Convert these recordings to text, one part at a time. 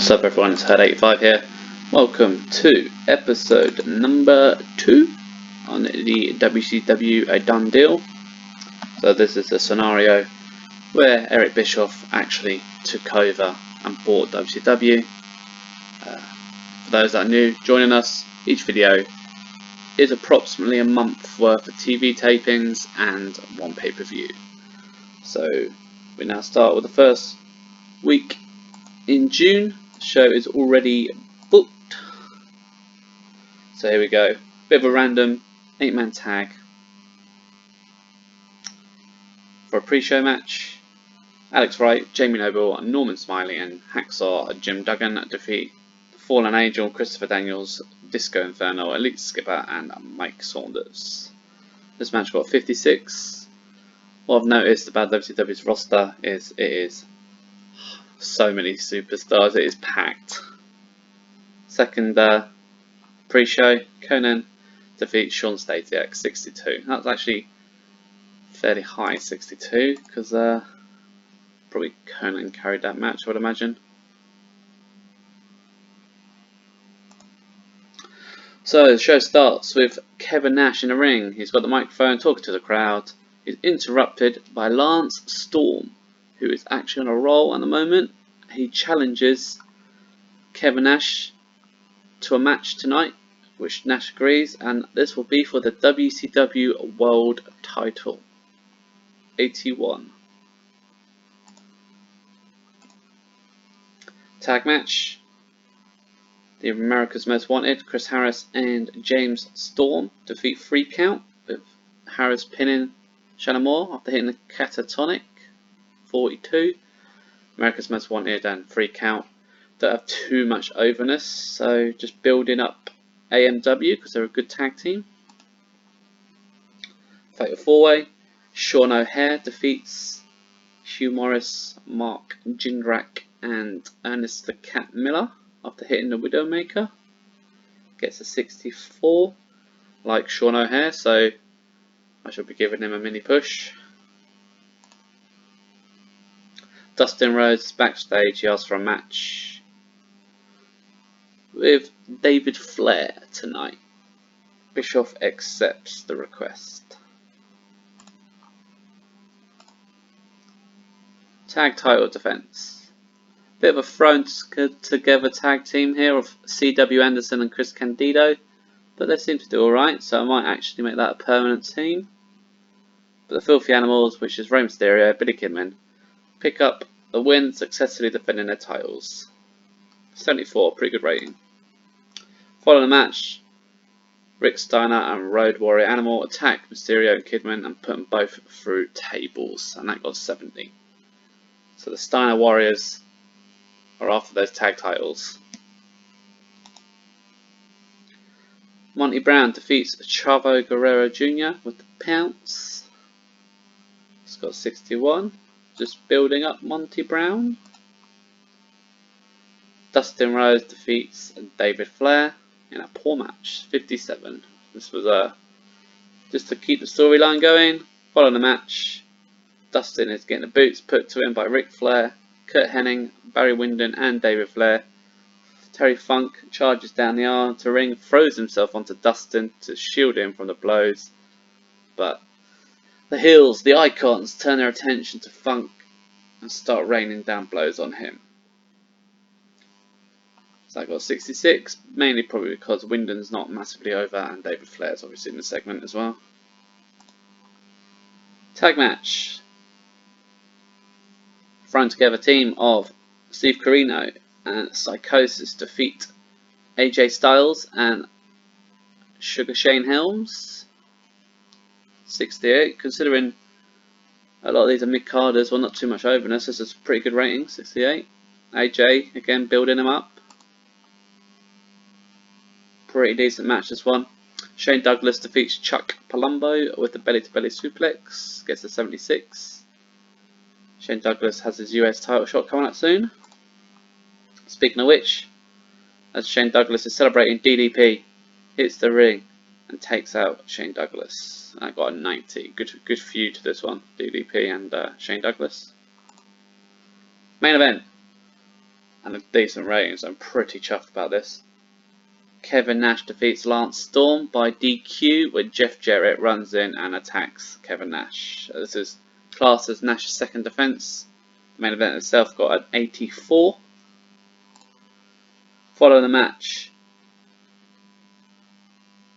What's up everyone, it's Head85 here. Welcome to episode number 2 on the WCW A Done Deal. So this is a scenario where Eric Bischoff actually took over and bought WCW. For those that are new joining us, each video is approximately a month worth of TV tapings and one pay-per-view. So we now start with the first week in June. The show is already booked. So here we go. Bit of a random 8-man tag for a pre-show match. Alex Wright, Jamie Noble, Norman Smiley and Hacksaw Jim Duggan defeat the Fallen Angel, Christopher Daniels, Disco Inferno, Elite Skipper and Mike Saunders. This match got 56. What I've noticed about WCW's roster is it is so many superstars, it is packed. Second pre-show, Conan defeats Sean Stasiak, 62. That's actually fairly high, 62, because probably Conan carried that match, I would imagine. So the show starts with Kevin Nash in the ring. He's got the microphone talking to the crowd. He's interrupted by Lance Storm, who is actually on a roll at the moment. He challenges Kevin Nash to a match tonight, which Nash agrees, and this will be for the WCW World Title. 81. Tag match. The America's Most Wanted, Chris Harris and James Storm defeat Free Count, with Harris pinning Shannon Moore after hitting the catatonic. 42. America's Most Wanted and Free Count don't have too much overness, so just building up AMW because they're a good tag team. Fatal 4-way. Sean O'Hare defeats Hugh Morris, Mark Jindrak and Ernest the Cat Miller after hitting the Widowmaker. Gets a 64, like Sean O'Hare, so I should be giving him a mini push. Dustin Rhodes is backstage. He asks for a match with David Flair tonight. Bischoff accepts the request. Tag title defense. Bit of a thrown together tag team here of C.W. Anderson and Chris Candido, but they seem to do alright, so I might actually make that a permanent team. But the Filthy Animals, which is Rey Mysterio, Billy Kidman, pick up the win, successfully defending their titles. 74, pretty good rating. Following the match, Rick Steiner and Road Warrior Animal attack Mysterio and Kidman and put them both through tables, and that got 70. So the Steiner Warriors are after those tag titles. Monty Brown defeats Chavo Guerrero Jr. with the Pounce. It's got 61. Just building up Monty Brown. Dustin Rhodes defeats David Flair in a poor match, 57. This was just to keep the storyline going. Following the match, Dustin is getting the boots put to him by Ric Flair, Kurt Hennig, Barry Windham and David Flair. Terry Funk charges down the aisle to ring, throws himself onto Dustin to shield him from the blows, but the heels, the Icons, turn their attention to Funk and start raining down blows on him. So I got 66, mainly probably because Wyndham's not massively over and David Flair's obviously in the segment as well. Tag match. Thrown together team of Steve Corino and Psychosis defeat AJ Styles and Sugar Shane Helms. 68, considering a lot of these are mid-carders, well, not too much overness. This is a pretty good rating, 68. AJ, again, building him up. Pretty decent match, this one. Shane Douglas defeats Chuck Palumbo with the belly-to-belly suplex. Gets a 76. Shane Douglas has his US title shot coming up soon. Speaking of which, as Shane Douglas is celebrating, DDP hits the ring and takes out Shane Douglas. I got a 90. Good feud to this one, DDP and Shane Douglas. Main event. and a decent rating, so I'm pretty chuffed about this. Kevin Nash defeats Lance Storm by DQ when Jeff Jarrett runs in and attacks Kevin Nash. This is classed as Nash's second defense. The main event itself got an 84. Following the match,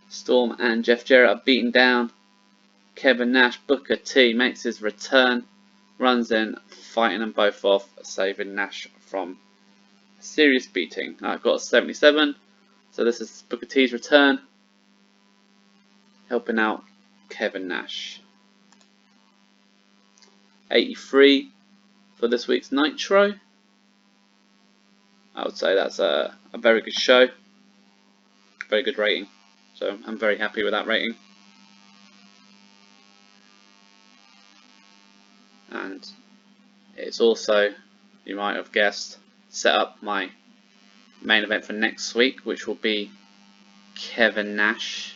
Storm and Jeff Jarrett are beaten down. Kevin Nash, Booker T, makes his return, runs in, fighting them both off, saving Nash from a serious beating. I've got a 77. So this is Booker T's return, helping out Kevin Nash. 83 for this week's Nitro. I would say that's a very good show, very good rating. So I'm very happy with that rating. And it's also, you might have guessed, set up my main event for next week, which will be Kevin Nash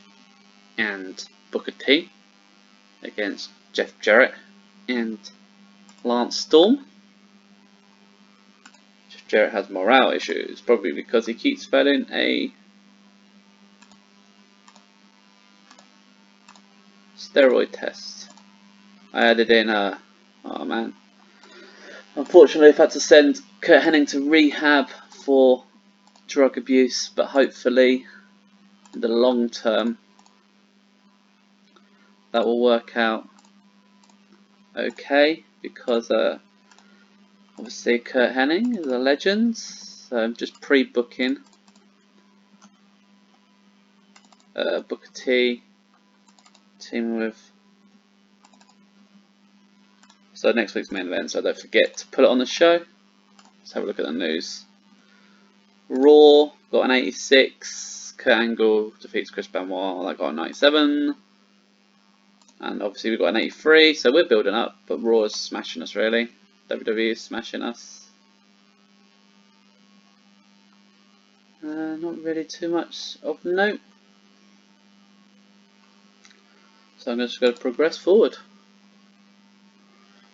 and Booker T against Jeff Jarrett and Lance Storm. Jeff Jarrett has morale issues, probably because he keeps failing a steroid test. I added in oh man, unfortunately I've had to send Kurt Hennig to rehab for drug abuse, but hopefully in the long term that will work out okay, because obviously Kurt Hennig is a legend, so I'm just pre-booking Booker T teaming with, so next week's main event, so don't forget to put it on the show. Let's have a look at the news. Raw got an 86. Kurt Angle defeats Chris Benoit. That got a 97. And obviously we've got an 83. So we're building up, but Raw is smashing us really. WWE is smashing us. Not really too much of note. So I'm just going to progress forward.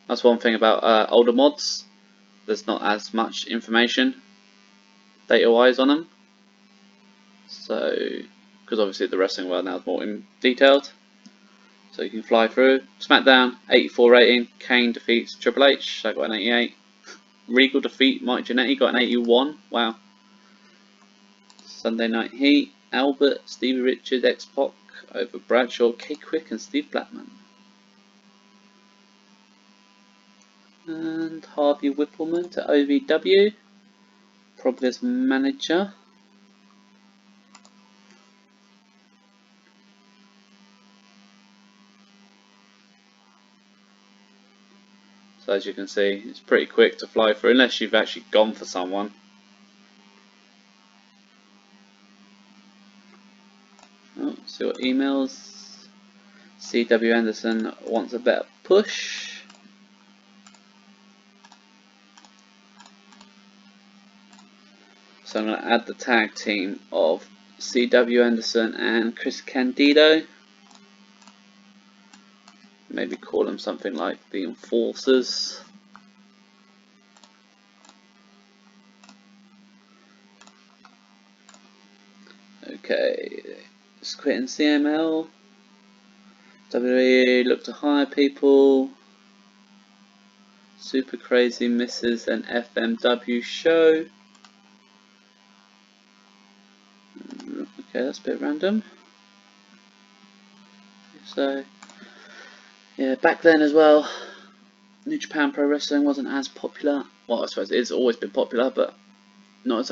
That's one thing about older mods. There's not as much information data-wise on them. So, because obviously the wrestling world now is more detailed, so you can fly through. SmackDown, 84 rating. Kane defeats Triple H. I got an 88. Regal defeat Mike Jannetty. Got an 81. Wow. Sunday Night Heat. Albert, Stevie Richards, X-Pac over Bradshaw, K-Quick, and Steve Blackman. And Harvey Whippleman to OVW. Probably as manager. So as you can see, it's pretty quick to fly through, unless you've actually gone for someone. Oh, see what emails. CW Anderson wants a better push. So I'm going to add the tag team of CW Anderson and Chris Candido. Maybe call them something like the Enforcers. Okay, just quitting CML. WWE look to hire people. Super Crazy misses an FMW show. Okay, that's a bit random. So, yeah, back then as well, New Japan Pro Wrestling wasn't as popular. Well, I suppose it's always been popular, but not as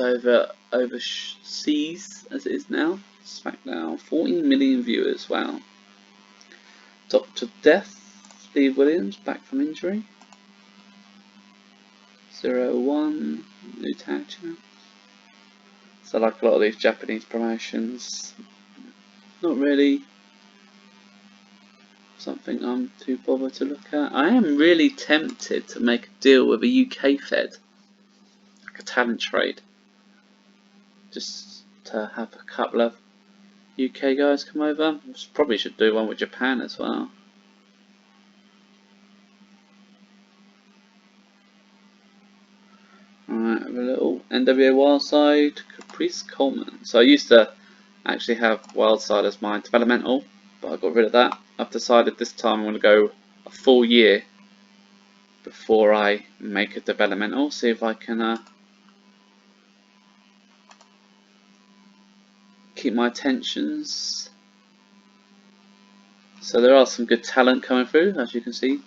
overseas as it is now. SmackDown, 14 million viewers, wow. Dr. Death, Steve Williams, back from injury. 0-1, new tag champ. So like a lot of these Japanese promotions, not really something I'm too bothered to look at. I am really tempted to make a deal with a UK Fed, like a talent trade, just to have a couple of UK guys come over. Probably should do one with Japan as well. Alright, have a little NWA Wildside Caprice Coleman. So I used to actually have Wildside as my developmental, but I got rid of that. I've decided this time I'm going to go a full year before I make a developmental. See if I can keep my attentions. So there are some good talent coming through, as you can see.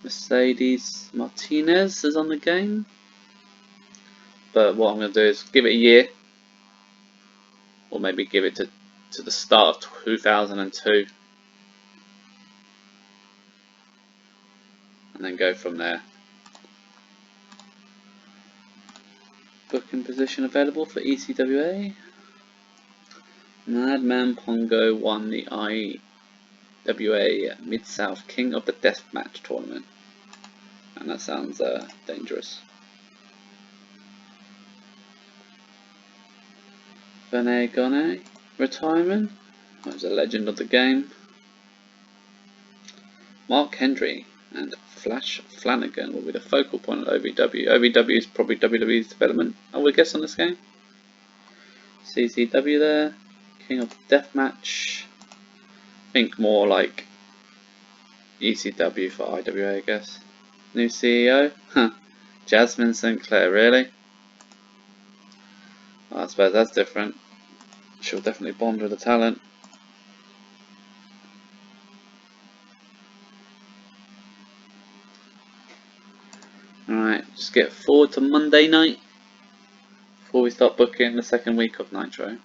Mercedes Martinez is on the game. But what I'm going to do is give it a year, or maybe give it to the start of 2002, and then go from there. Booking position available for ECWA. Madman Pongo won the IWA Mid-South King of the Deathmatch tournament, and that sounds dangerous. Vene Gone, retirement. That was a legend of the game. Mark Hendry and Flash Flanagan will be the focal point of OVW. OVW is probably WWE's development, I would guess, on this game. CCW there. King of Deathmatch. Think more like ECW for IWA, I guess. New CEO? Huh. Jasmine Sinclair, really? I suppose that's different. She'll definitely bond with the talent. Alright, just get forward to Monday night before we start booking the second week of Nitro.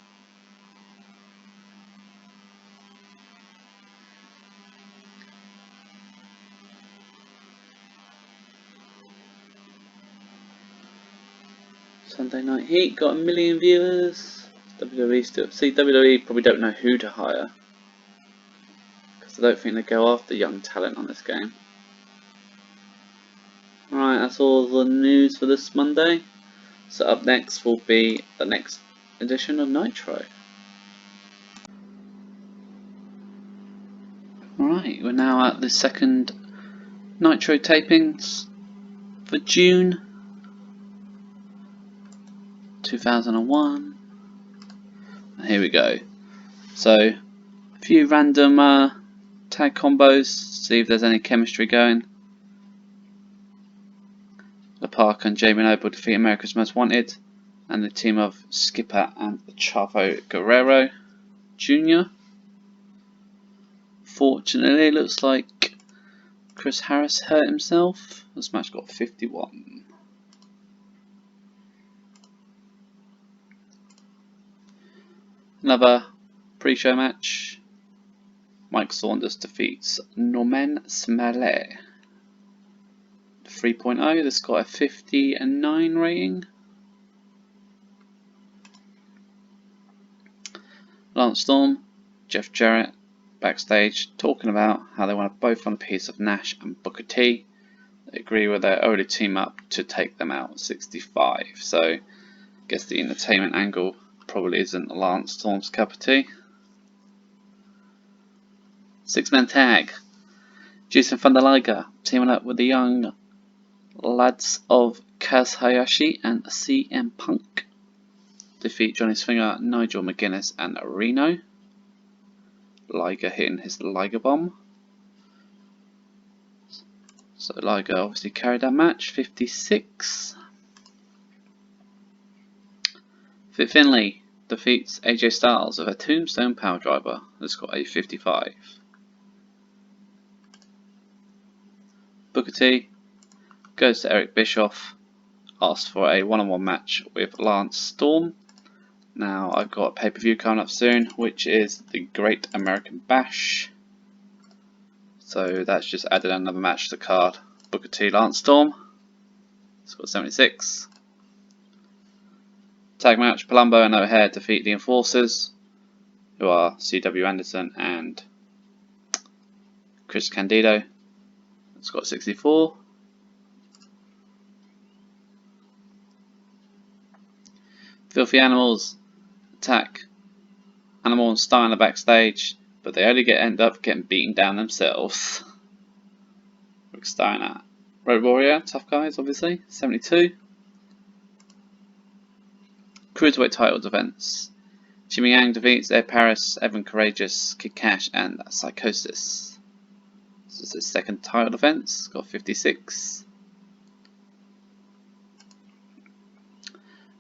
Sunday Night Heat got 1 million viewers. WWE still. See, WWE probably don't know who to hire, because I don't think they go after young talent on this game. Alright, that's all the news for this Monday. So up next will be the next edition of Nitro. Alright, we're now at the second Nitro tapings for June 2001. And here we go. So a few random tag combos, see if there's any chemistry going. The Park and Jamie Noble defeat America's Most Wanted, and the team of Skipper and Chavo Guerrero Jr. Fortunately, it looks like Chris Harris hurt himself. This match got 51. Another pre-show match. Mike Saunders defeats Norman Smalley. 3.0, this got a 59 rating. Lance Storm, Jeff Jarrett backstage talking about how they both want a piece of Nash and Booker T. They agree with their early team up to take them out. 65. So I guess the entertainment angle probably isn't Lance Storm's cup of tea. 6-man tag. Juice and Thunder Liger teaming up with the young lads of Kaz Hayashi and CM Punk. Defeat Johnny Swinger, Nigel McGuinness and Reno. Liger hitting his Liger bomb. So Liger obviously carried that match. 56. Fit Finlay defeats AJ Styles with a Tombstone Power Driver. This got a 55. Booker T goes to Eric Bischoff, asks for a one-on-one match with Lance Storm. Now I've got a pay-per-view coming up soon, which is the Great American Bash. So that's just added another match to the card. Booker T, Lance Storm. It's got 76. Tag match, Palumbo and O'Hare defeat the Enforcers, who are C.W. Anderson and Chris Candido. It's got 64. Filthy Animals attack Animal and Steiner backstage, but they only end up getting beaten down themselves. Rick Steiner. Road Warrior, tough guys obviously, 72. Cruiserweight title defense. Jimmy Yang defeats Ed Paris, Evan Courageous, Kid Cash, and Psychosis. This is his second title defense. Got 56.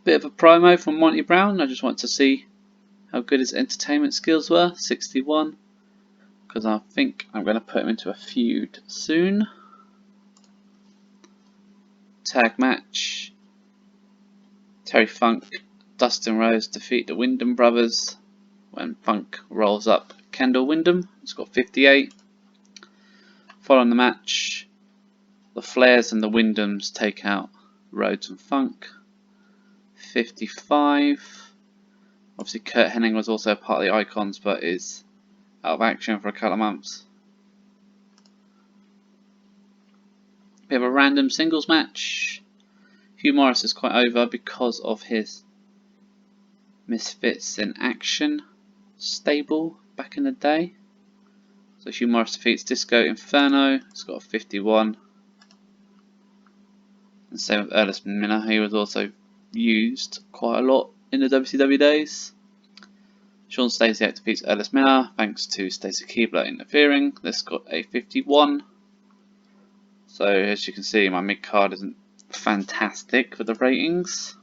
Bit of a promo from Monty Brown. I just want to see how good his entertainment skills were. 61. Because I think I'm going to put him into a feud soon. Tag match. Terry Funk, Dustin Rhodes defeat the Wyndham brothers when Funk rolls up Kendall Wyndham. It's got 58. Following the match, the Flairs and the Wyndhams take out Rhodes and Funk. 55. Obviously Kurt Hennig was also part of the Icons but is out of action for a couple of months. We have a random singles match. Hugh Morris is quite over because of his Misfits in Action stable back in the day. So Hugh Morris defeats Disco Inferno. It's got a 51. And same with Ernest Minner. He was also used quite a lot in the WCW days. Sean Stasiak defeats Ernest Minner thanks to Stacy Keibler interfering. This got a 51. So as you can see, my mid card isn't fantastic for the ratings.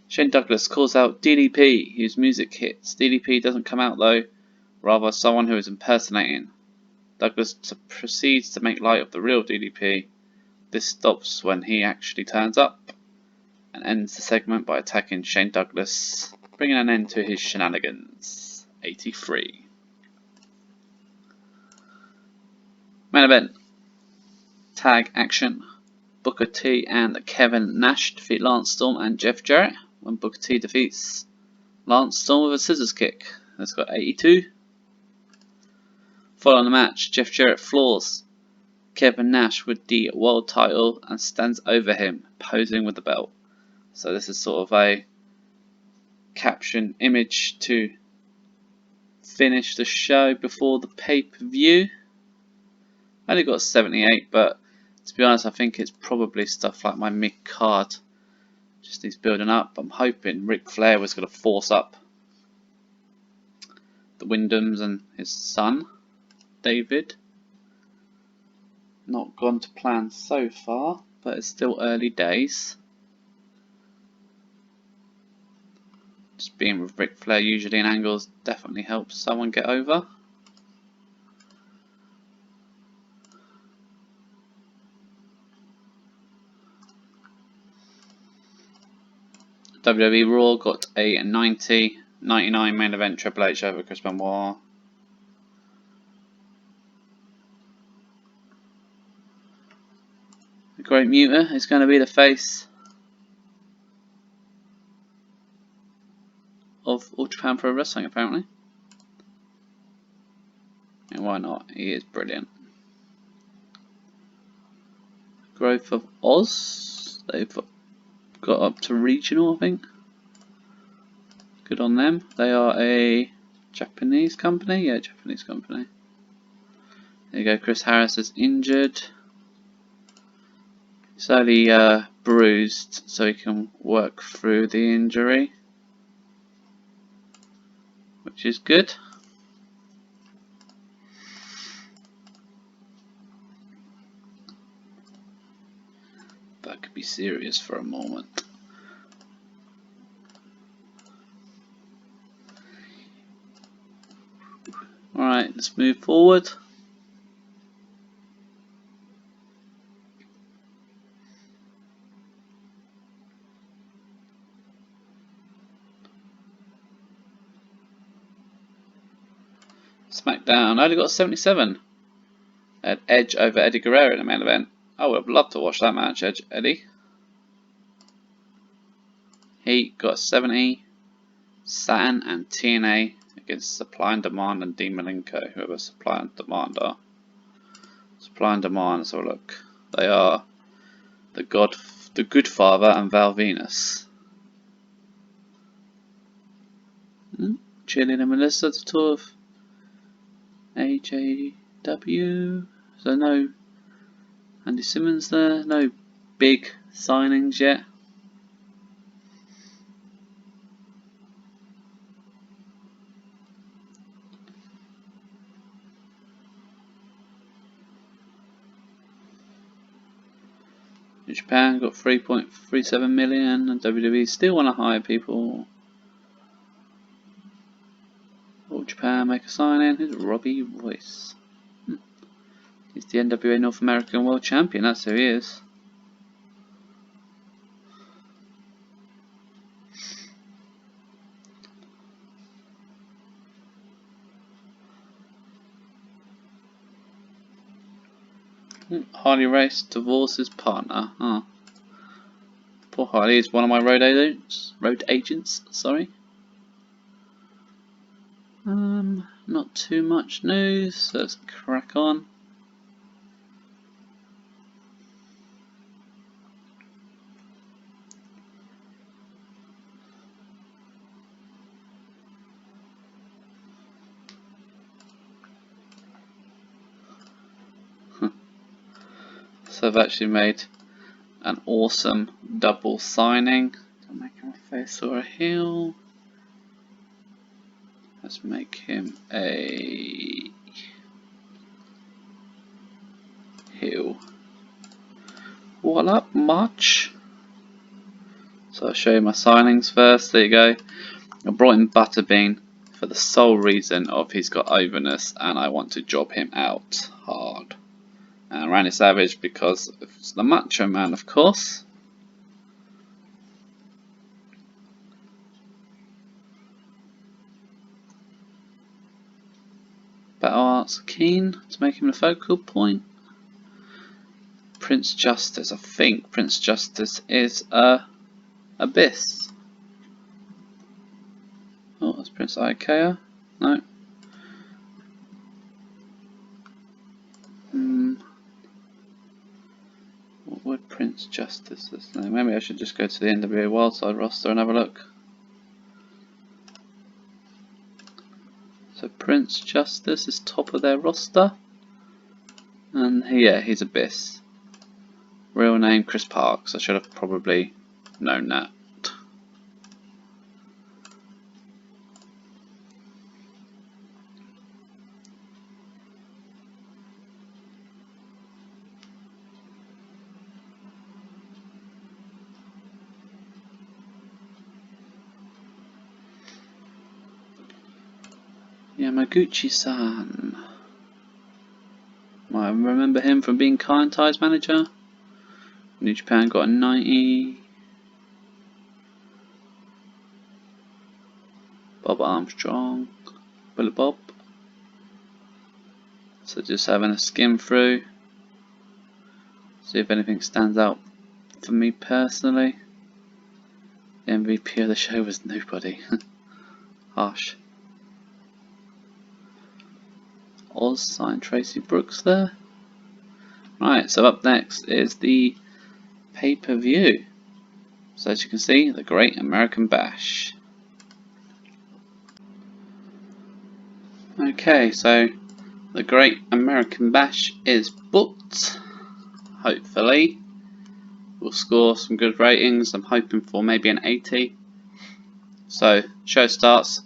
Shane Douglas calls out DDP, whose music hits. DDP doesn't come out though, rather someone who is impersonating. Douglas proceeds to make light of the real DDP. This stops when he actually turns up and ends the segment by attacking Shane Douglas, bringing an end to his shenanigans. 83. Main event. Tag action. Booker T and Kevin Nash defeat Lance Storm and Jeff Jarrett when Booker T defeats Lance Storm with a scissors kick. That's got 82. Following the match, Jeff Jarrett floors Kevin Nash with the world title and stands over him, posing with the belt. So this is sort of a caption image to finish the show before the pay-per-view. I only got 78, but to be honest, I think it's probably stuff like my mid-card just needs building up. I'm hoping Ric Flair was going to force up the Wyndhams and his son, David. Not gone to plan so far, but it's still early days. Just being with Ric Flair usually in angles definitely helps someone get over. WWE Raw got a 90, 99 main event Triple H over Chris Benoit. The Great Muta is going to be the face of All Japan Pro Wrestling apparently. And why not? He is brilliant. Growth of Oz. They've got up to regional, I think. Good on them. They are a Japanese company. Yeah, Japanese company. There you go. Chris Harris is injured. He's only bruised, so he can work through the injury, which is good. That could be serious for a moment. Alright, let's move forward. SmackDown, I only got 77. I had Edge over Eddie Guerrero in the main event. I would have loved to watch that match, Edge Eddie. He got 70. Saturn and TNA against Supply and Demand and Dean Malenko, whoever Supply and Demand are. Supply and Demand, so look. They are the Good Father and Val Venus. Chilling and Melissa to tour of AJW. So no Andy Simmons there, no big signings yet. Japan got 3.37 million, and WWE still want to hire people. All Japan make a sign-in. Who's Robbie Royce? He's the NWA North American World Champion. That's who he is. Harley Race divorces partner. Oh. Poor Harley is one of my road agents. Sorry. Not too much news, so let's crack on. So I've actually made an awesome double signing. Don't make him a face or a heel. Let's make him a heel. What up, much? So I'll show you my signings first. There you go. I brought in Butterbean for the sole reason of he's got overness and I want to job him out hard. And Randy Savage because it's the Macho Man, of course. Battle Arts Keen to make him the focal point. Prince Justice, I think Prince Justice is Abyss. Oh, that's Prince Ikea. No. What would Prince Justice is? Maybe I should just go to the NWA Wildside roster and have a look. So Prince Justice is top of their roster. And yeah, he's Abyss. Real name Chris Parks. I should have probably known that. Yamaguchi-san. I remember him from being Kaientai's manager. New Japan got a 90. Bob Armstrong. Bullet Bob. So just having a skim through. See if anything stands out for me personally. The MVP of the show was nobody. Harsh. Oz signed Tracy Brooks there. Right, so up next is the pay-per-view. So as you can see, the Great American Bash. Okay, so the Great American Bash is booked. Hopefully we'll score some good ratings. I'm hoping for maybe an 80. So show starts.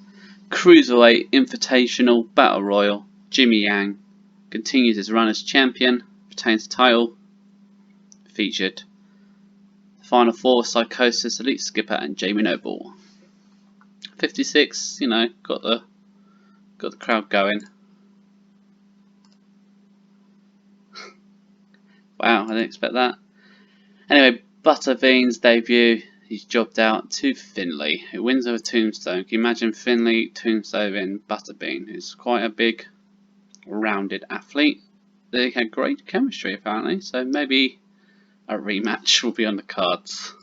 Cruiserweight Invitational Battle Royal. Jimmy Yang continues his run as champion, retains the title. Featured the final four: Psychosis, Elite Skipper, and Jamie Noble. 56, you know, got the crowd going. Wow, I didn't expect that. Anyway, Butterbean's debut. He's jobbed out to Finlay, who wins over Tombstone. Can you imagine Finlay, Tombstone, and Butterbean, who's quite a big, rounded athlete? They had great chemistry apparently, so maybe a rematch will be on the cards.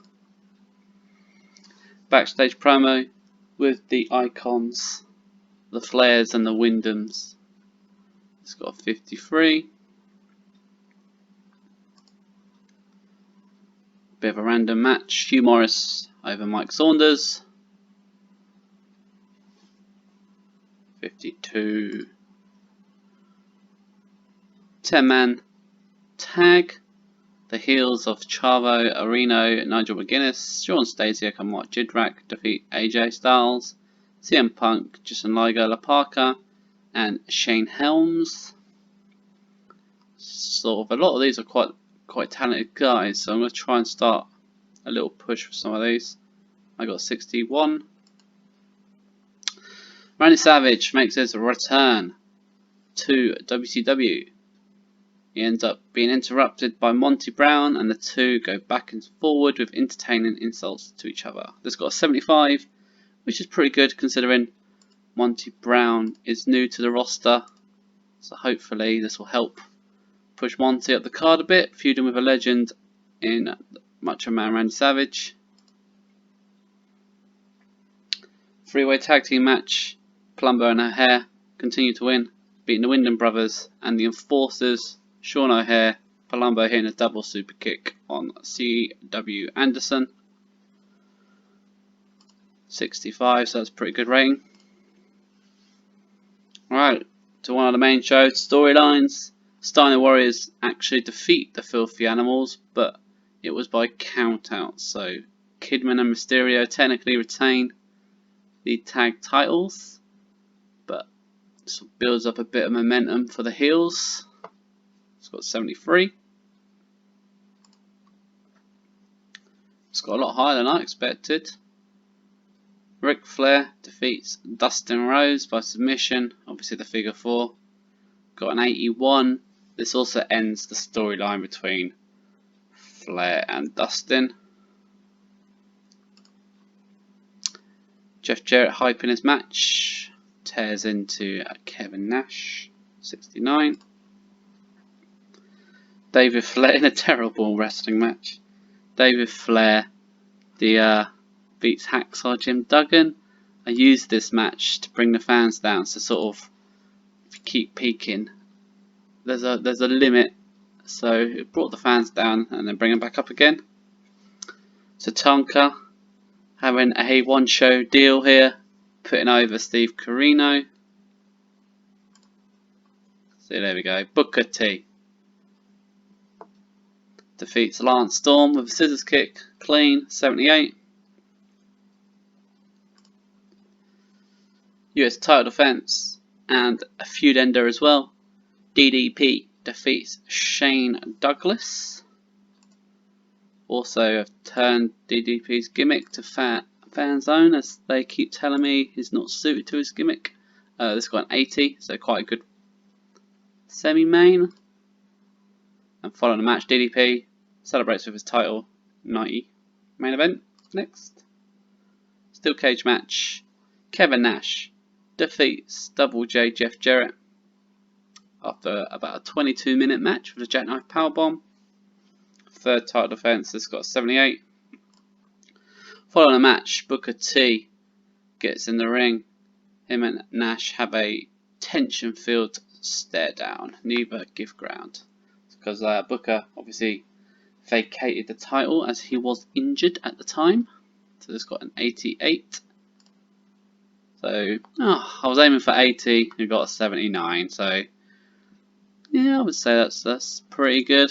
Backstage promo with the icons, the Flairs and the Wyndhams. It's got a 53. Bit of a random match. Hugh Morris over Mike Saunders. 52. 10-man tag. The heels of Chavo, Areno, Nigel McGuinness, Sean Stasiak and Mark Jindrak defeat AJ Styles, CM Punk, Justin Liger, La Parka, and Shane Helms. Sort of a lot of these are quite quite talented guys, so I'm going to try and start a little push for some of these. I got 61. Randy Savage makes his return to WCW. He ends up being interrupted by Monty Brown, and the two go back and forward with entertaining insults to each other. This got a 75, which is pretty good considering Monty Brown is new to the roster, so hopefully this will help push Monty up the card a bit, feuding with a legend in Macho Man Randy Savage. Three-way tag team match. Palumbo and O'Haire continue to win, beating the Wyndham Brothers and the Enforcers. Sean O'Haire, Palumbo hitting a double super kick on C.W. Anderson. 65, so that's a pretty good rating. Alright, to one of the main show storylines. Steiner Warriors actually defeat the Filthy Animals, but it was by count out. So Kidman and Mysterio technically retain the tag titles, but this builds up a bit of momentum for the heels. It's got 73. It's got a lot higher than I expected. Ric Flair defeats Dustin Rhodes by submission, obviously the figure 4. Got an 81. This also ends the storyline between Flair and Dustin. Jeff Jarrett hyping his match. Tears into Kevin Nash. 69. David Flair in a terrible wrestling match. David Flair beats Hacksaw Jim Duggan. I used this match to bring the fans down, so sort of if you keep peaking, there's a limit, so it brought the fans down and then bring them back up again. So Tonka having a one-show deal here, putting over Steve Corino. So there we go. Booker T defeats Lance Storm with a scissors kick, clean, 78. US title defense and a feud ender as well. DDP defeats Shane Douglas. Also have turned DDP's gimmick to fan zone, as they keep telling me he's not suited to his gimmick. This got an 80, so quite a good semi-main. And following the match, DDP celebrates with his title, 90. Main event next. Steel cage match. Kevin Nash defeats Double J Jeff Jarrett after about a 22-minute match with a jackknife powerbomb. Third title defense, this got 78. Following the match, Booker T gets in the ring. Him and Nash have a tension-filled stare down. Neither give ground, because Booker obviously vacated the title as he was injured at the time. So this got an 88. So I was aiming for 80. We got a 79. So yeah, I would say that's pretty good.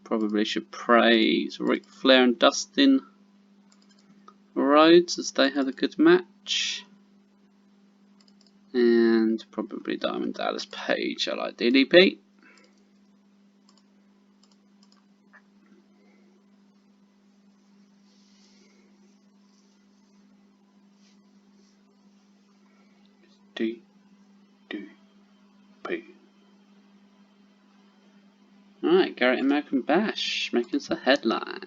Probably should praise Ric Flair and Dustin Rhodes as they had a good match. And probably Diamond Dallas Page. I like DDP. DDP. Alright, Garrett American Bash making some headlines.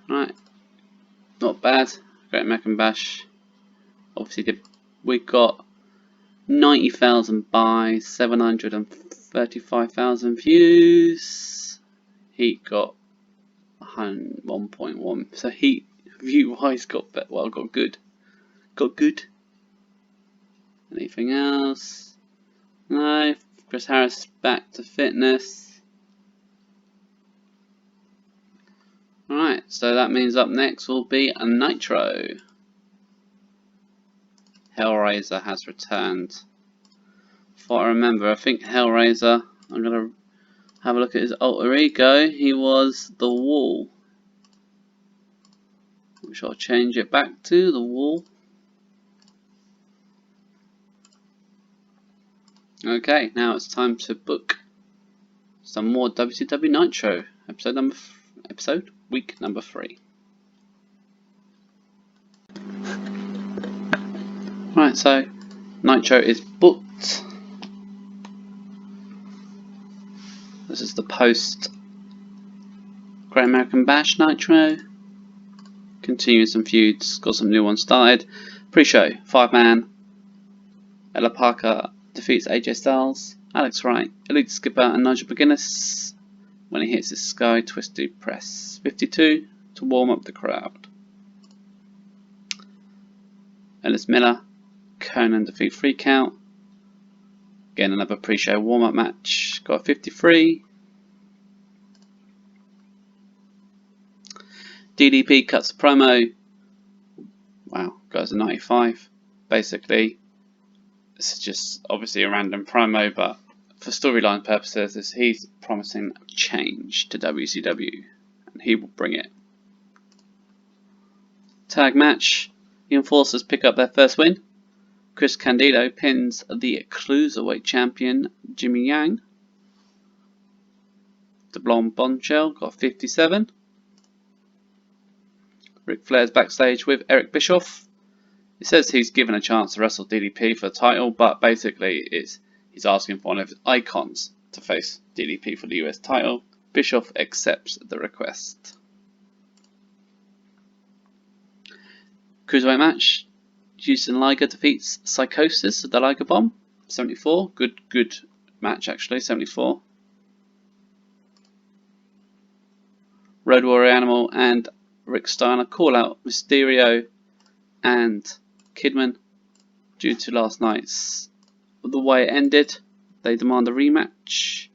Right, not bad. Great American Bash. Obviously, we got 90,000 buys, 735,000 views. Heat got 1.1. So Heat view-wise got good. Got good. Anything else? No. Chris Harris back to fitness. Alright, so that means up next will be a Nitro. Hellraiser has returned. If I remember, I think Hellraiser, I'm going to have a look at his alter ego. He was the Wall, which I'll change it back to the Wall. Okay, now it's time to book some more WCW Nitro, week number 3. Right, so Nitro is booked. This is the post Great American Bash Nitro. Continuing some feuds, got some new ones started. Pre-show, 5-man. Ella Parker defeats AJ Styles. Alex Wright, Elite Skipper and Nigel McGuinness when he hits his Sky Twisted Press 52 to warm up the crowd. Ellis Miller, Conan defeat 3 count. Again, another pre-show warm-up match. Got a 53. DDP cuts a promo. Wow, goes a 95. Basically, this is just obviously a random promo, but for storyline purposes, he's promising change to WCW, and he will bring it. Tag match. The Enforcers pick up their first win. Chris Candido pins the Cruiserweight champion Jimmy Yang. The Blonde Bombshell got 57. Ric Flair's backstage with Eric Bischoff. He says he's given a chance to wrestle DDP for the title, but basically he's asking for one of his icons to face DDP for the US title. Bischoff accepts the request. Cruiserweight match. Houston Liger defeats Psychosis of the Liger Bomb. 74. Good match actually. 74. Road Warrior Animal and Rick Steiner call out Mysterio and Kidman due to last night's the way it ended. They demand a rematch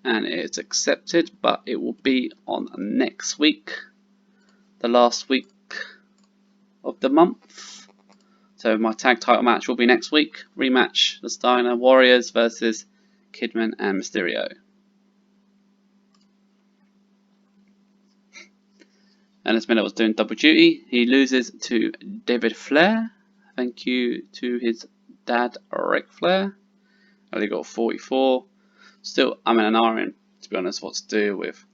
and it's accepted, but it will be on next week, the last week of the month. So my tag title match will be next week. Rematch, the Steiner Warriors versus Kidman and Mysterio. Ellis Miller was doing double duty. He loses to David Flair. Thank you to his dad, Ric Flair. Only got 44. Still, I'm in an R-in, to be honest, what to do with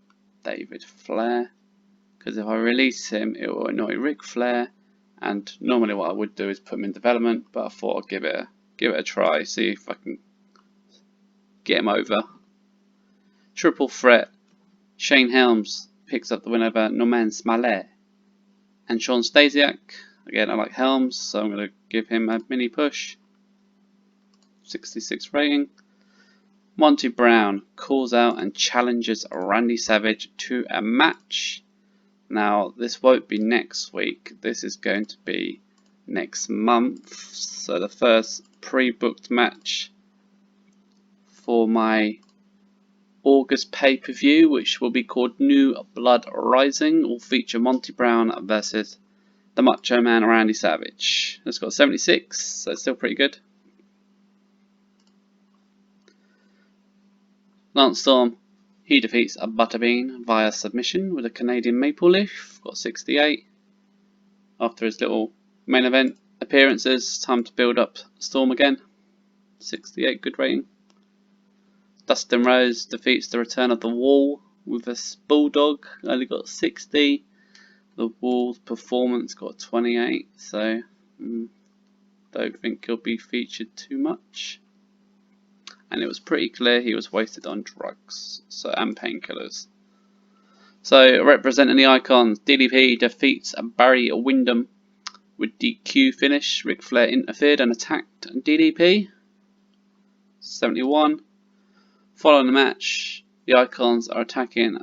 David Flair. Because if I release him, it will annoy Ric Flair. And normally what I would do is put him in development, but I thought I'd give it a try, see if I can get him over. Triple threat. Shane Helms picks up the win over Norman Smalet and Sean Stasiak. Again, I like Helms, so I'm going to give him a mini push. 66 rating. Monty Brown calls out and challenges Randy Savage to a match. Now, this won't be next week, this is going to be next month. So the first pre-booked match for my August pay-per-view, which will be called New Blood Rising, will feature Monty Brown versus the Macho Man Randy Savage. It's got 76, so it's still pretty good. Lance Storm, he defeats a Butterbean via submission with a Canadian Maple Leaf. Got 68. After his little main event appearances, time to build up Storm again. 68, good rating. Dustin Rose defeats the Return of the Wall with a Bulldog. Only got 60. The Wall's performance got 28. So don't think he'll be featured too much. And it was pretty clear he was wasted on drugs and painkillers. So representing the Icons, DDP defeats Barry Windham with DQ finish. Ric Flair interfered and attacked DDP. 71. Following the match, the Icons are attacking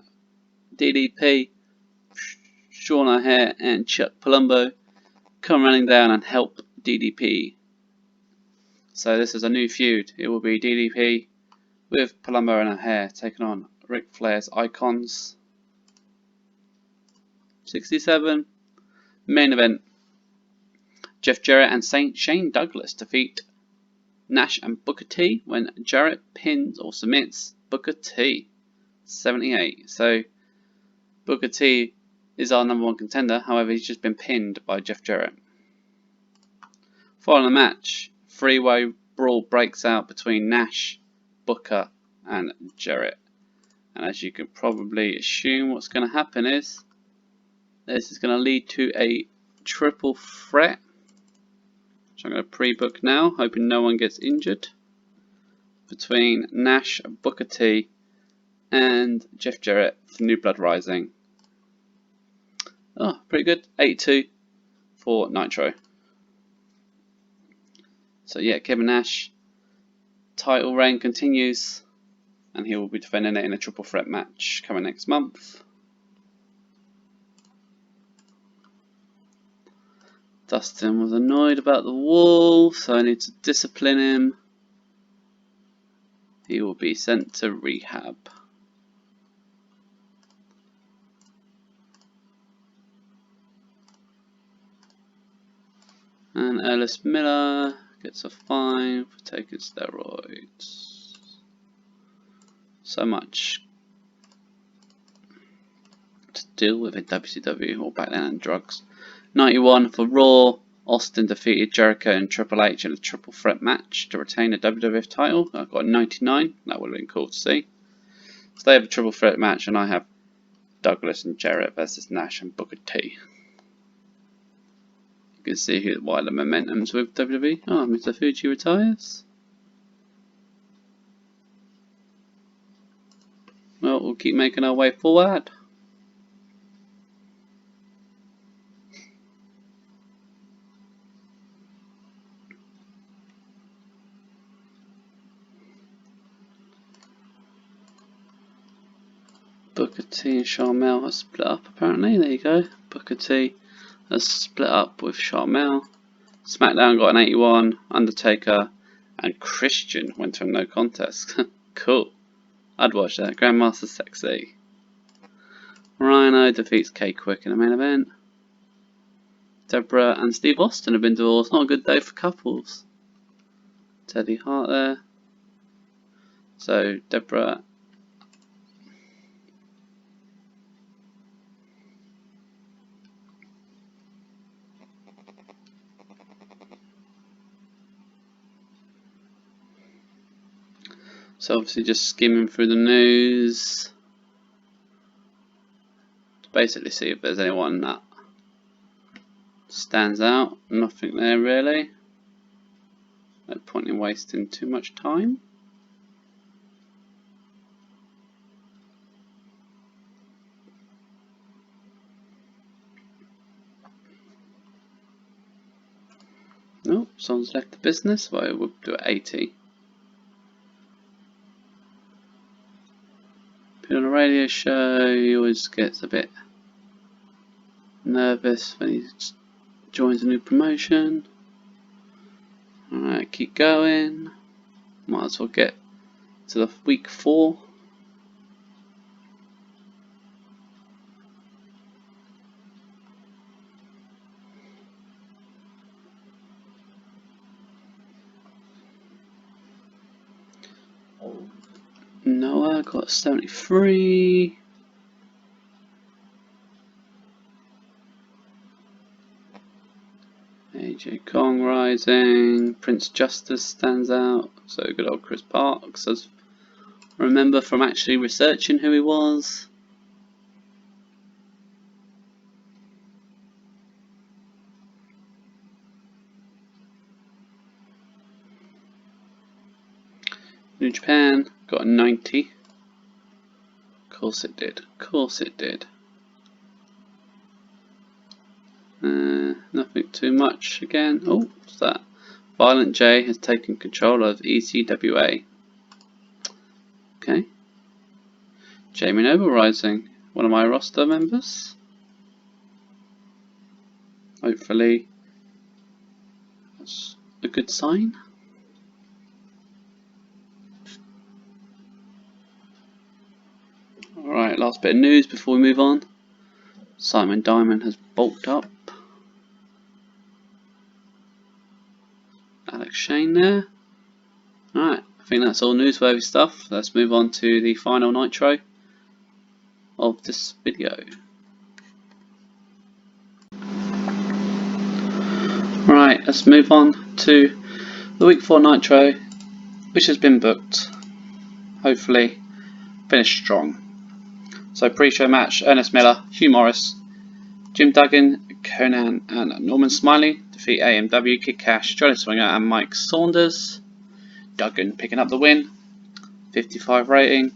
DDP. Sean O'Haire and Chuck Palumbo come running down and help DDP. So this is a new feud. It will be DDP with Palumbo and O'Haire taking on Ric Flair's Icons. 67. Main event. Jeff Jarrett and Shane Douglas defeat Nash and Booker T when Jarrett pins or submits Booker T. 78. So Booker T is our #1 contender. However, he's just been pinned by Jeff Jarrett. Following the match, three-way brawl breaks out between Nash, Booker and Jarrett. And as you can probably assume, what's going to happen is this is going to lead to a triple threat, which I'm going to pre-book now, hoping no one gets injured, between Nash, Booker T and Jeff Jarrett for New Blood Rising. Oh, pretty good. 8-2 for Nitro. So yeah, Kevin Nash, title reign continues, and he will be defending it in a triple threat match coming next month. Dustin was annoyed about the wall, so I need to discipline him. He will be sent to rehab. And Ellis Miller gets a fine for taking steroids. So much to deal with in WCW, or back then, and drugs. 91 for Raw. Austin defeated Jericho and Triple H in a triple threat match to retain the WWF title. I got 99. That would have been cool to see. So they have a triple threat match, and I have Douglas and Jarrett versus Nash and Booker T. You can see here why the momentum's with WWE. Oh, Mr. Fuji retires. Well, we'll keep making our way forward. Booker T and Sharmell have split up apparently. There you go. Booker T has split up with Sharmell. SmackDown got an 81. Undertaker and Christian went to a no contest. Cool. I'd watch that. Grandmaster Sexy. Rhino defeats K-Quick in the main event. Deborah and Steve Austin have been divorced. Not a good day for couples. Teddy Hart there. So Deborah. So obviously just skimming through the news to basically see if there's anyone that stands out. Nothing there really. No point in wasting too much time. No, someone's left the business. Well, we'll do it 80. On a radio show, he always gets a bit nervous when he joins a new promotion. Alright, keep going. Might as well get to the week 4. Noah got 73. AJ Kong rising. Prince Justice stands out. So good old Chris Parks. As remember from actually researching who he was. New Japan got a 90. Of course it did. Of course it did. Nothing too much again. Oh, what's that? Violent J has taken control of ECWA. Okay. Jamie Noble rising. One of my roster members. Hopefully that's a good sign. Alright, last bit of news before we move on. Simon Diamond has bulked up. Alex Shane there. Alright, I think that's all newsworthy stuff. Let's move on to the final Nitro of this video. Right, let's move on to The week 4 Nitro, which has been booked, hopefully finished strong. So pre-show match, Ernest Miller, Hugh Morris, Jim Duggan, Conan and Norman Smiley defeat AMW, Kid Cash, Johnny Swinger and Mike Saunders. Duggan picking up the win, 55 rating.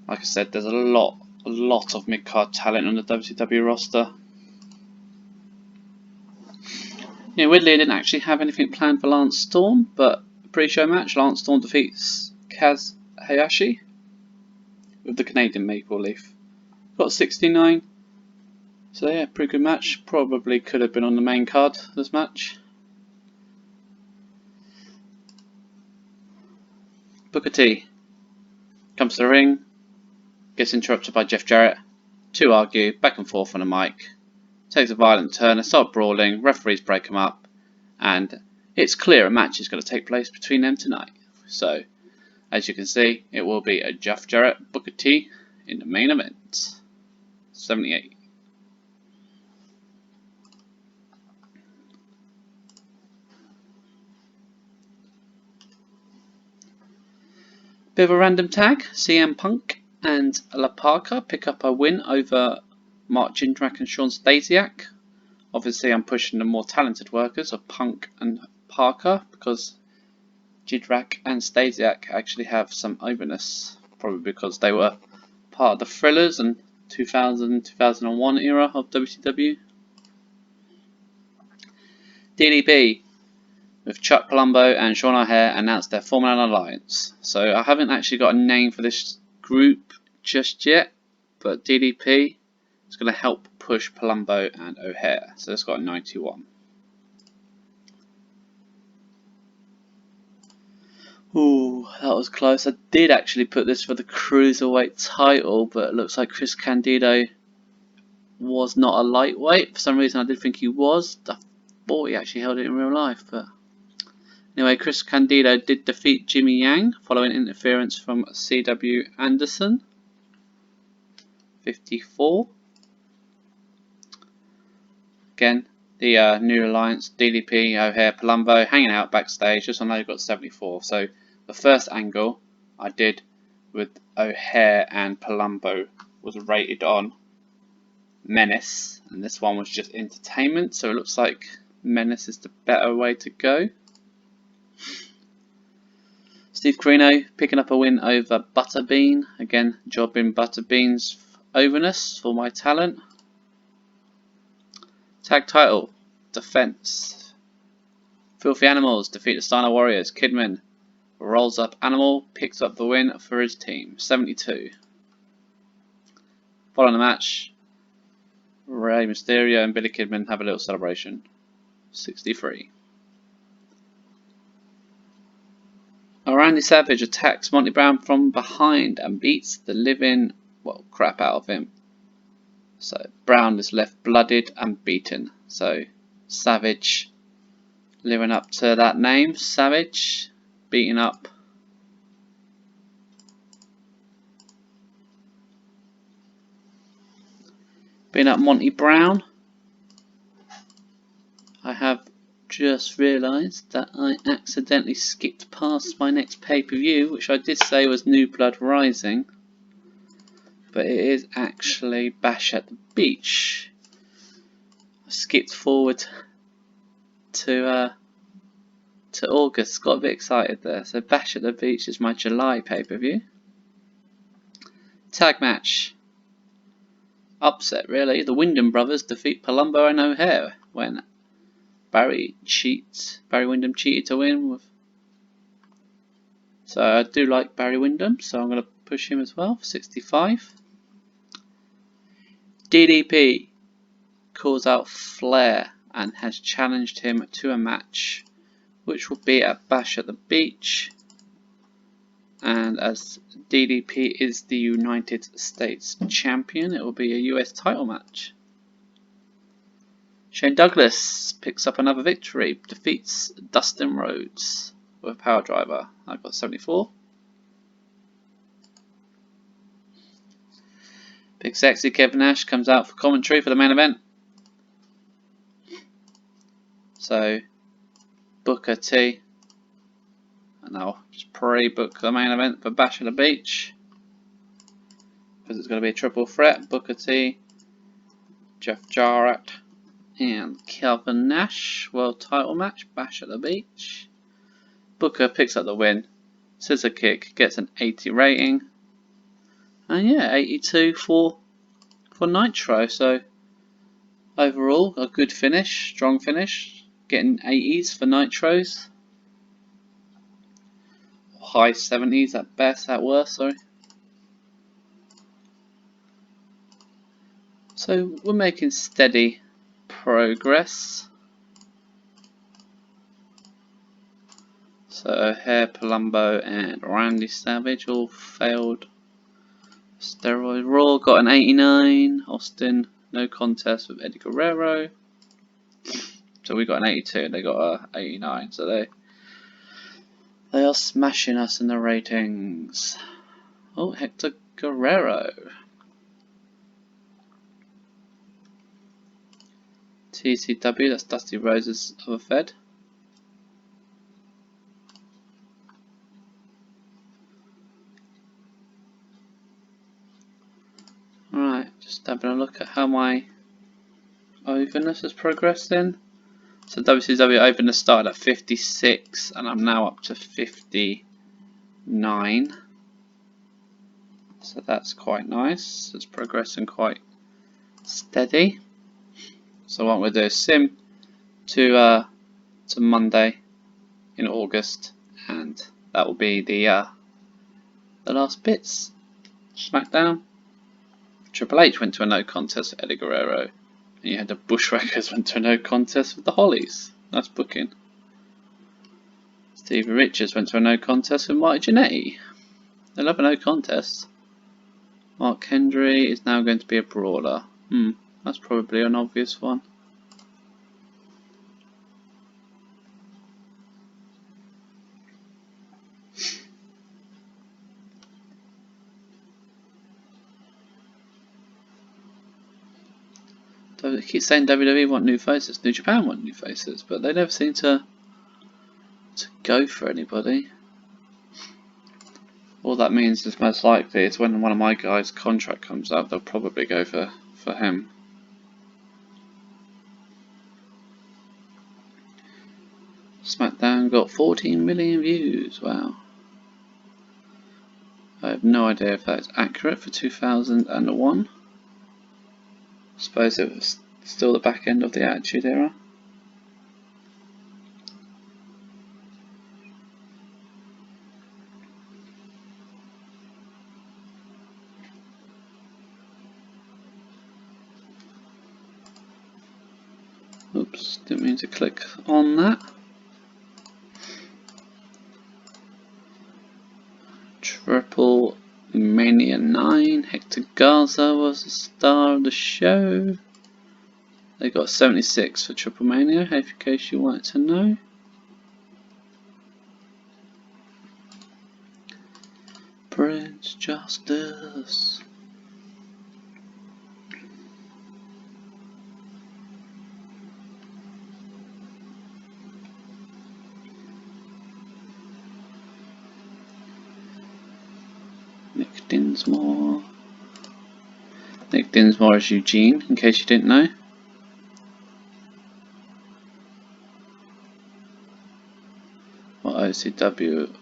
Like I said, there's a lot of mid-card talent on the WCW roster. Yeah, weirdly I didn't actually have anything planned for Lance Storm, but pre-show match, Lance Storm defeats Kaz Hayashi with the Canadian Maple Leaf. Got 69. So yeah, pretty good match. Probably could have been on the main card, this match. Booker T comes to the ring, gets interrupted by Jeff Jarrett. Two argue, back and forth on the mic. Takes a violent turn, they start brawling, referees break them up, and it's clear a match is going to take place between them tonight. So, as you can see, it will be a Jeff Jarrett, Booker T in the main event. 78. Bit of a random tag, CM Punk and La Parka pick up a win over Mark Jindrak and Sean Stasiak. Obviously I'm pushing the more talented workers of Punk and Parker because Jindrak and Stasiak actually have some overness, probably because they were part of the Thrillers and 2000-2001 era of WCW. DDP with Chuck Palumbo and Sean O'Haire announced their forming an alliance. So I haven't actually got a name for this group just yet, but DDP is going to help push Palumbo and O'Haire. So it's got a 91. Ooh, that was close. I did actually put this for the Cruiserweight title, but it looks like Chris Candido was not a lightweight. For some reason I did think he was. I thought he actually held it in real life, but anyway, Chris Candido did defeat Jimmy Yang following interference from C.W. Anderson. 54. Again, the new alliance, DDP, O'Haire, Palumbo, hanging out backstage. Just on they've got 74. So the first angle I did with O'Haire and Palumbo was rated on Menace, and this one was just entertainment. So it looks like Menace is the better way to go. Steve Corino picking up a win over Butterbean. Again, jobbing Butterbean's overness for my talent. Tag title defense. Filthy Animals defeat the Steiner Warriors. Kidman rolls up Animal, picks up the win for his team. 72. Following the match, Rey Mysterio and Billy Kidman have a little celebration. 63. Randy Savage attacks Monty Brown from behind and beats the living, well, crap out of him. So Brown is left bloodied and beaten. So Savage living up to that name. Savage beating up Monty Brown. I have just realised that I accidentally skipped past my next pay-per-view, which I did say was New Blood Rising, but it is actually Bash at the Beach. I skipped forward to August, got a bit excited there. So Bash at the Beach is my July pay-per-view. Tag match. Upset really. The Wyndham brothers defeat Palumbo and O'Haire when Barry Windham cheated to win. So I do like Barry Windham, so I'm going to push him as well for 65. DDP calls out Flair and has challenged him to a match, which will be at Bash at the Beach. And as DDP is the United States champion, it will be a US title match. Shane Douglas picks up another victory, defeats Dustin Rhodes with a power driver. I've got 74. Big Sexy Kevin Nash comes out for commentary for the main event. So Booker T and I'll just pre-book the main event for Bash at the Beach, because it's going to be a triple threat: Booker T, Jeff Jarrett, and Kelvin Nash world title match. Bash at the Beach. Booker picks up the win. Scissor kick, gets an 80 rating, and yeah, 82 for Nitro. So overall, a good finish, strong finish, getting 80s for Nitros, high 70s at best, at worst, sorry. So we're making steady progress. So O'Hare, Palumbo, and Randy Savage all failed steroid. Raw got an 89. Austin, no contest with Eddie Guerrero. So we got an 82. They got a 89. So they are smashing us in the ratings. Oh, Hector Guerrero. TCW, that's Dusty Rose's other fed. Alright, just having a look at how my openness has progressed in. So WCW openness started at 56 and I'm now up to 59. So that's quite nice. It's progressing quite steady. So what we'll do is sim to Monday in August, and that will be the last bits. SmackDown. Triple H went to a no contest with Eddie Guerrero, and you had the Bushwhackers went to a no contest with the Hollies. Nice booking. Stevie Richards went to a no contest with Marty Jannetty. They love a no contest. Mark Henry is now going to be a brawler. That's probably an obvious one. They keep saying WWE want new faces, New Japan want new faces, but they never seem to go for anybody. All that means is most likely is when one of my guys' contract comes up, they'll probably go for him. SmackDown got 14 million views, wow. I have no idea if that's accurate for 2001. I suppose it was still the back end of the Attitude Era. Oops, didn't mean to click on that. Triple Mania 9, Hector Garza was the star of the show. They got 76 for Triple Mania, in case you wanted to know. Prince Justice. Nick Dinsmore. Nick Dinsmore is Eugene, in case you didn't know. Well, OCW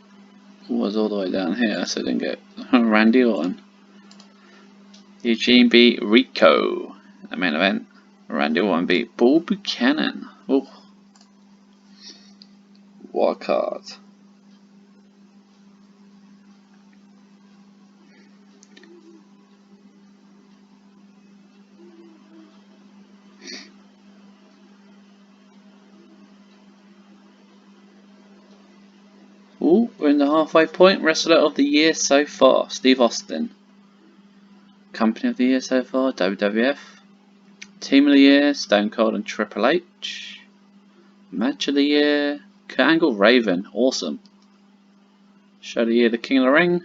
was all the way down here, so I didn't get Randy Orton. Eugene beat Rico in the main event. Randy Orton beat Bull Buchanan. Oh, what a card. Ooh, we're in the halfway point. Wrestler of the year so far, Steve Austin. Company of the year so far, WWF. Team of the year, Stone Cold and Triple H. Match of the year, Kurt Angle, Raven, awesome. Show of the year, the King of the Ring.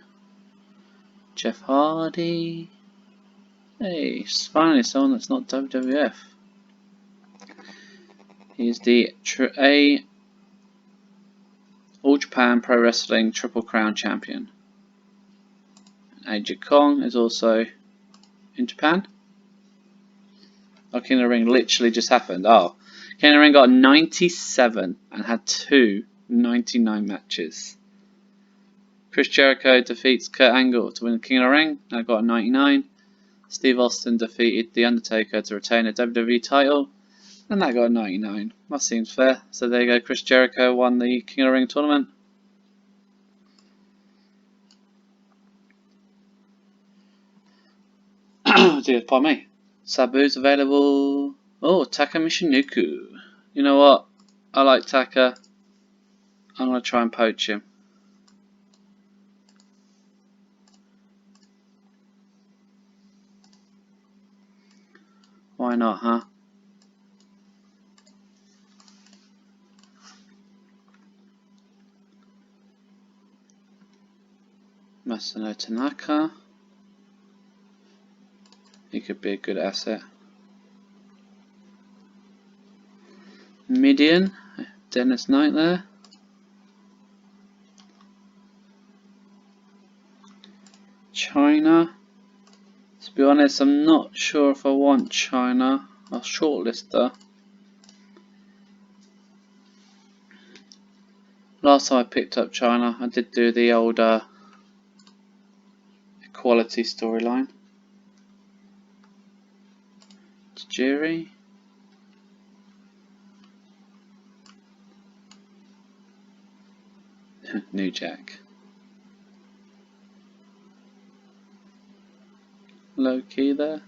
Jeff Hardy. Hey, finally someone that's not WWF. He's the All Japan Pro Wrestling Triple Crown Champion. AJ Kong is also in Japan. Oh, King of the Ring literally just happened. Oh, King of the Ring got 97 and had 299 matches. Chris Jericho defeats Kurt Angle to win King of the Ring. That got a 99. Steve Austin defeated The Undertaker to retain a WWE title. And that got a 99. That seems fair. So there you go. Chris Jericho won the King of the Ring tournament. Dear, pardon me. Sabu's available. Oh, Taka Michinoku. You know what? I like Taka. I'm going to try and poach him. Why not, huh? Masano Tanaka. He could be a good asset. Midian. Dennis Knight there. China. To be honest, I'm not sure if I want China. I'll shortlist her. Last time I picked up China, I did do the old equality storyline. Tajiri. New Jack. Low key there.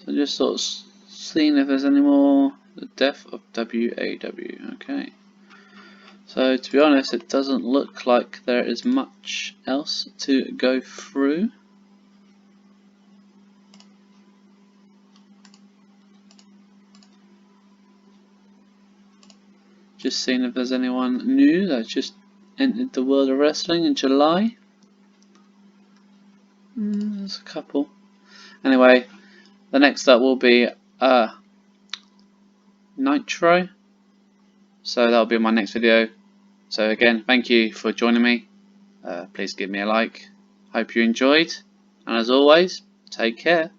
So just sort of seeing if there's any more. The death of WAW. Okay. So to be honest, it doesn't look like there is much else to go through. Just seeing if there's anyone new that just entered the world of wrestling in July. There's a couple. Anyway, the next up will be Nitro. So that'll be my next video. So again, thank you for joining me. Please give me a like. Hope you enjoyed. And as always, take care.